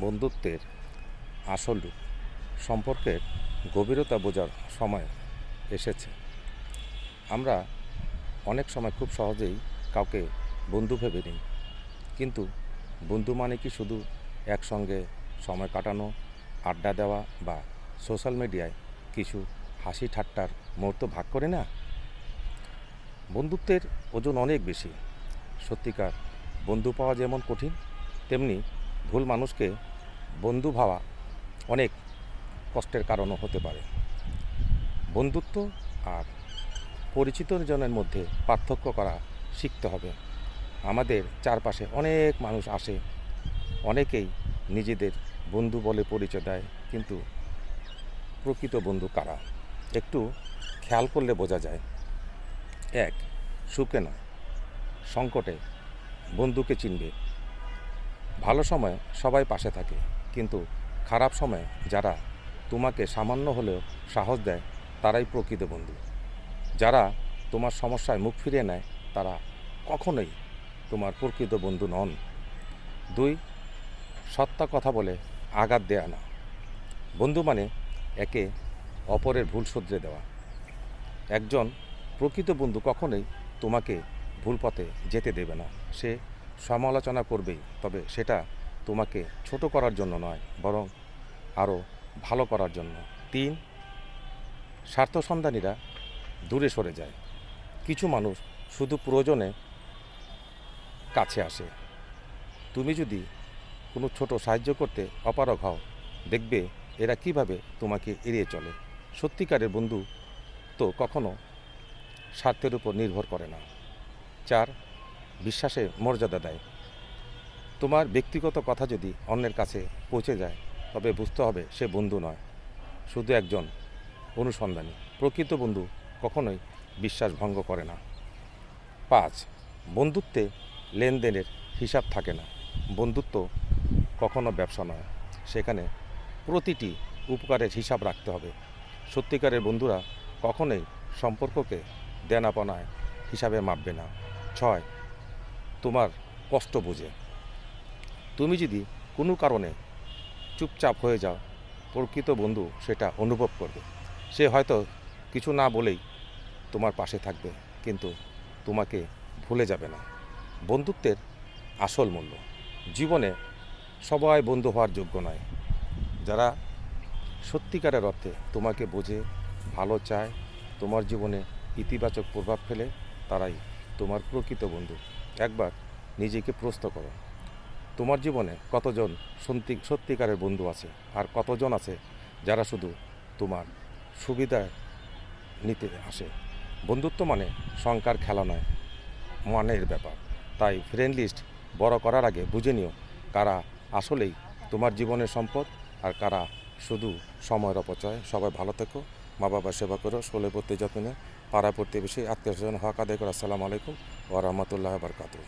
বন্ধুত্বের আসল রূপ, সম্পর্কের গভীরতা বোঝার সময় এসেছে। আমরা অনেক সময় খুব সহজেই কাউকে বন্ধু ভেবে নিই, কিন্তু বন্ধু মানে কি শুধু একসঙ্গে সময় কাটানো, আড্ডা দেওয়া বা সোশ্যাল মিডিয়ায় কিছু হাসি ঠাট্টার মুহূর্ত ভাগ করে না? বন্ধুত্বের ওজন অনেক বেশি। সত্যিকার বন্ধু পাওয়া যেমন কঠিন, তেমনি ভুল মানুষকে বন্ধু ভাবা অনেক কষ্টের কারণও হতে পারে। বন্ধুত্ব আর পরিচিত জনের মধ্যে পার্থক্য করা শিখতে হবে। আমাদের চারপাশে অনেক মানুষ আসে, অনেকেই নিজেদের বন্ধু বলে পরিচয় দেয়, কিন্তু প্রকৃত বন্ধু কারা একটু খেয়াল করলে বোঝা যায়। এক, সুখে নয়, সংকটে বন্ধুকে চিনবে। ভালো সময় সবাই পাশে থাকে, কিন্তু খারাপ সময়ে যারা তোমাকে সামান্য হলেও সাহস দেয়, তারাই প্রকৃত বন্ধু। যারা তোমার সমস্যায় মুখ ফিরিয়ে নেয়, তারা কখনোই তোমার প্রকৃত বন্ধু নন। দুই, সত্য কথা বলে আঘাত দেয়া না। বন্ধু মানে একে অপরের ভুল শুধরে দেওয়া। একজন প্রকৃত বন্ধু কখনোই তোমাকে ভুল পথে যেতে দেবে না। সে সমালোচনা করবেই, তবে সেটা তোমাকে ছোট করার জন্য নয়, বরং আরও ভালো করার জন্য। তিন, স্বার্থসন্ধানীরা দূরে সরে যায়। কিছু মানুষ শুধু প্রয়োজনে কাছে আসে। তুমি যদি কোনো ছোট সাহায্য করতে অপারগ হও, দেখবে এরা কিভাবে তোমাকে এড়িয়ে চলে। সত্যিকারের বন্ধু তো কখনো স্বার্থের উপর নির্ভর করে না। চার, বিশ্বাসে মর্যাদা দেয়। তোমার ব্যক্তিগত কথা যদি অন্যের কাছে পৌঁছে যায়, তবে বুঝতে হবে সে বন্ধু নয়, শুধু একজন অনুসন্ধানী। প্রকৃত বন্ধু কখনোই বিশ্বাস ভঙ্গ করে না। পাঁচ, বন্ধুত্বে লেনদেনের হিসাব থাকে না। বন্ধুত্ব কখনো ব্যবসা নয়, সেখানে প্রতিটি উপকারের হিসাব রাখতে হবে। সত্যিকারের বন্ধুরা কখনোই সম্পর্ককে দেনাপানায় হিসাবে মাপবে না। ছয়, তোমার কষ্ট বোঝে। তুমি যদি কোনো কারণে চুপচাপ হয়ে যাও, প্রকৃত বন্ধু সেটা অনুভব করবে। সে হয়তো কিছু না বলেই তোমার পাশে থাকবে, কিন্তু তোমাকে ভুলে যাবে না। বন্ধুত্বের আসল মূল্য। জীবনে সবাই বন্ধু হওয়ার যোগ্য নয়। যারা সত্যিকারের অর্থে তোমাকে বোঝে, ভালো চায়, তোমার জীবনে ইতিবাচক প্রভাব ফেলে, তারাই তোমার প্রকৃত বন্ধু। একবার নিজেকে প্রশ্ন করো, তোমার জীবনে কতজন সত্যিকারের বন্ধু আছে, আর কতজন আছে যারা শুধু তোমার সুবিধা নিতে আসে। বন্ধুত্ব মানে সংখ্যার খেলা নয়, মানের ব্যাপার। তাই ফ্রেন্ড লিস্ট বড় করার আগে বুঝে নিও কারা আসলেই তোমার জীবনের সম্পদ, আর কারা শুধু সময়ের অপচয়। সবাই ভালো থেকো, মা বাবার সেবা করো, শোলে পড়তে যত্ন নিও, পাড়া প্রতিবেশী আত্মীয় স্বজন হক আদায় করো। আসসালামু আলাইকুম ওয়া রাহমাতুল্লাহি ওয়া বারাকাতুহু।